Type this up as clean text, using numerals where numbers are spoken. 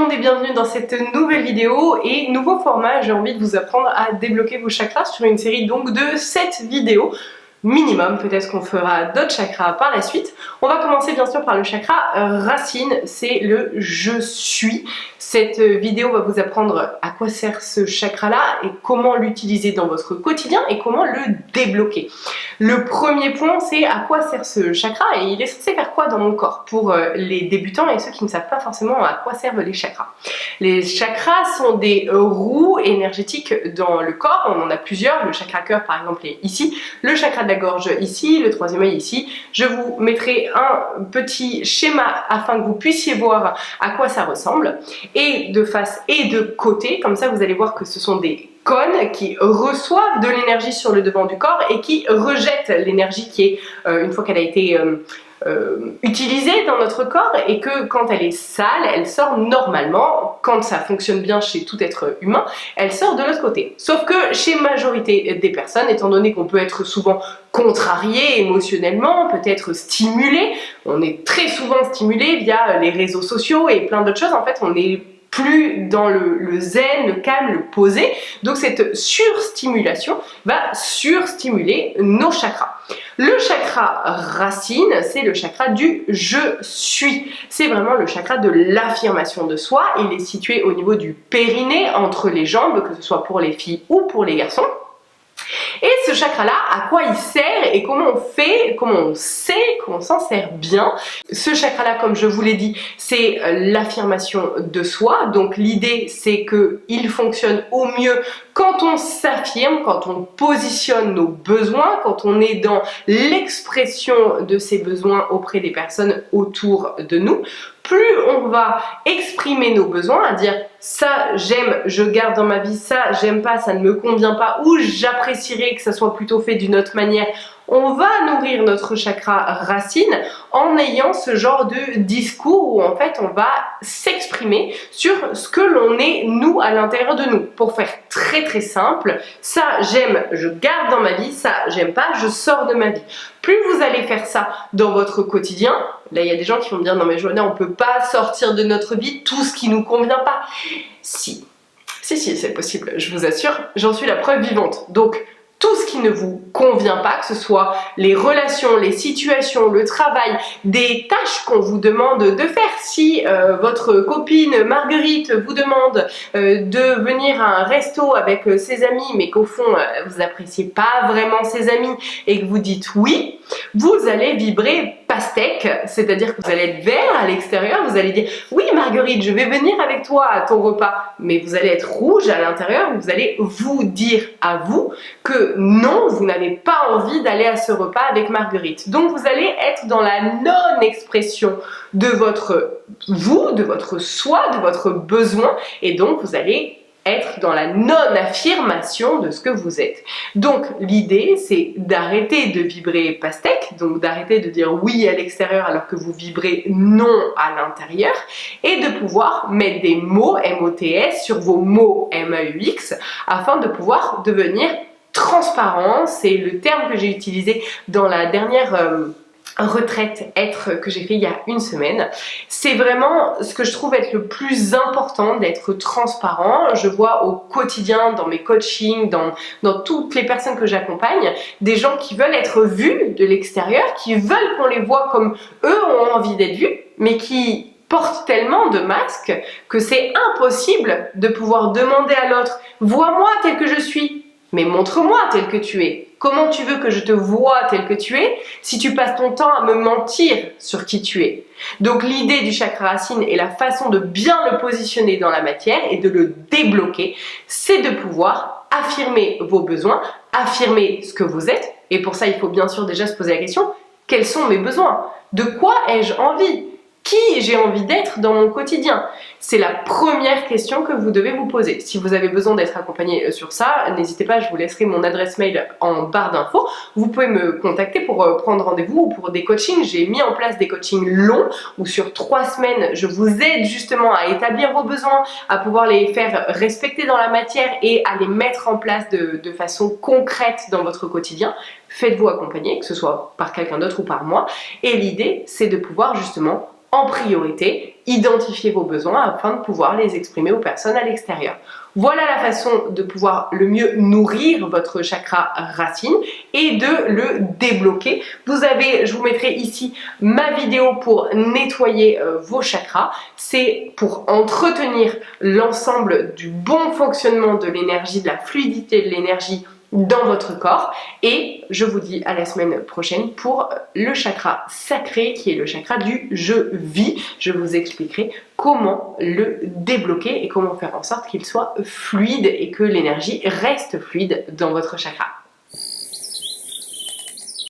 monde et bienvenue dans cette nouvelle vidéo et nouveau format. J'ai envie de vous apprendre à débloquer vos chakras sur une série donc de 7 vidéos minimum, peut-être qu'on fera d'autres chakras par la suite. On va commencer bien sûr par le chakra racine, c'est le je suis. Cette vidéo va vous apprendre à quoi sert ce chakra là et comment l'utiliser dans votre quotidien et comment le débloquer. Le premier point, c'est à quoi sert ce chakra et il est censé faire quoi dans mon corps pour les débutants et ceux qui ne savent pas forcément à quoi servent les chakras. Les chakras sont des roues énergétiques dans le corps, on en a plusieurs, le chakra cœur par exemple est ici, le chakra de la gorge ici, le troisième œil ici. Je vous mettrai un petit schéma afin que vous puissiez voir à quoi ça ressemble, et de face et de côté, comme ça vous allez voir que ce sont des cônes qui reçoivent de l'énergie sur le devant du corps et qui rejettent l'énergie qui est, une fois qu'elle a été utilisée dans notre corps, et que quand elle est sale, elle sort normalement, quand ça fonctionne bien chez tout être humain, elle sort de l'autre côté. Sauf que chez majorité des personnes, étant donné qu'on peut être souvent contrarié émotionnellement, peut-être stimulé, on est très souvent stimulé via les réseaux sociaux et plein d'autres choses, en fait on est plus dans le zen, le calme, le posé. Donc cette surstimulation va surstimuler nos chakras. Le chakra racine, c'est le chakra du je suis. C'est vraiment le chakra de l'affirmation de soi. Il est situé au niveau du périnée, entre les jambes, que ce soit pour les filles ou pour les garçons. Et ce chakra-là, à quoi il sert et comment on fait, comment on sait, comment on s'en sert bien. Ce chakra-là, comme je vous l'ai dit, c'est l'affirmation de soi. Donc l'idée, c'est qu'il fonctionne au mieux quand on s'affirme, quand on positionne nos besoins, quand on est dans l'expression de ces besoins auprès des personnes autour de nous. Plus on va exprimer nos besoins, à dire ça j'aime, je garde dans ma vie, ça j'aime pas, ça ne me convient pas, ou j'apprécierais que ça soit plutôt fait d'une autre manière, on va nourrir notre chakra racine en ayant ce genre de discours où en fait on va s'exprimer sur ce que l'on est nous à l'intérieur de nous. Pour faire très très simple, ça j'aime, je garde dans ma vie, ça j'aime pas, je sors de ma vie. Plus vous allez faire ça dans votre quotidien, là il y a des gens qui vont me dire non mais Johanna, on peut pas sortir de notre vie tout ce qui nous convient pas. Si, c'est possible, je vous assure, j'en suis la preuve vivante. Donc tout ce qui ne vous convient pas, que ce soit les relations, les situations, le travail, des tâches qu'on vous demande de faire. Si votre copine Marguerite vous demande de venir à un resto avec ses amis, mais qu'au fond vous n'appréciez pas vraiment ses amis et que vous dites oui, vous allez vibrer pastèque, c'est-à-dire que vous allez être vert à l'extérieur, vous allez dire oui Marguerite, je vais venir avec toi à ton repas, mais vous allez être rouge à l'intérieur, vous allez vous dire à vous que non, vous n'avez pas envie d'aller à ce repas avec Marguerite. Donc vous allez être dans la non-expression de votre vous, de votre soi, de votre besoin, et donc vous allez être dans la non-affirmation de ce que vous êtes. Donc l'idée c'est d'arrêter de vibrer pastèque, donc d'arrêter de dire oui à l'extérieur alors que vous vibrez non à l'intérieur, et de pouvoir mettre des mots MOTS sur vos mots MAUX afin de pouvoir devenir transparent. C'est le terme que j'ai utilisé dans la dernière retraite être que j'ai fait il y a une semaine. C'est vraiment ce que je trouve être le plus important, d'être transparent. Je vois au quotidien, dans mes coachings, dans toutes les personnes que j'accompagne, des gens qui veulent être vus de l'extérieur, qui veulent qu'on les voit comme eux ont envie d'être vus, mais qui portent tellement de masques que c'est impossible de pouvoir demander à l'autre « vois-moi tel que je suis ». Mais montre-moi tel que tu es. Comment tu veux que je te voie tel que tu es si tu passes ton temps à me mentir sur qui tu es? Donc l'idée du chakra racine et la façon de bien le positionner dans la matière et de le débloquer, c'est de pouvoir affirmer vos besoins, affirmer ce que vous êtes. Et pour ça, il faut bien sûr déjà se poser la question, quels sont mes besoins? De quoi ai-je envie? Qui j'ai envie d'être dans mon quotidien? C'est la première question que vous devez vous poser. Si vous avez besoin d'être accompagné sur ça, n'hésitez pas, je vous laisserai mon adresse mail en barre d'infos. Vous pouvez me contacter pour prendre rendez-vous ou pour des coachings. J'ai mis en place des coachings longs où sur 3 semaines, je vous aide justement à établir vos besoins, à pouvoir les faire respecter dans la matière et à les mettre en place de façon concrète dans votre quotidien. Faites-vous accompagner, que ce soit par quelqu'un d'autre ou par moi. Et l'idée, c'est de pouvoir justement en priorité, identifiez vos besoins afin de pouvoir les exprimer aux personnes à l'extérieur. Voilà la façon de pouvoir le mieux nourrir votre chakra racine et de le débloquer. Je vous mettrai ici ma vidéo pour nettoyer vos chakras. C'est pour entretenir l'ensemble du bon fonctionnement de l'énergie, de la fluidité de l'énergie dans votre corps, et je vous dis à la semaine prochaine pour le chakra sacré qui est le chakra du je vis. Je vous expliquerai comment le débloquer et comment faire en sorte qu'il soit fluide et que l'énergie reste fluide dans votre chakra.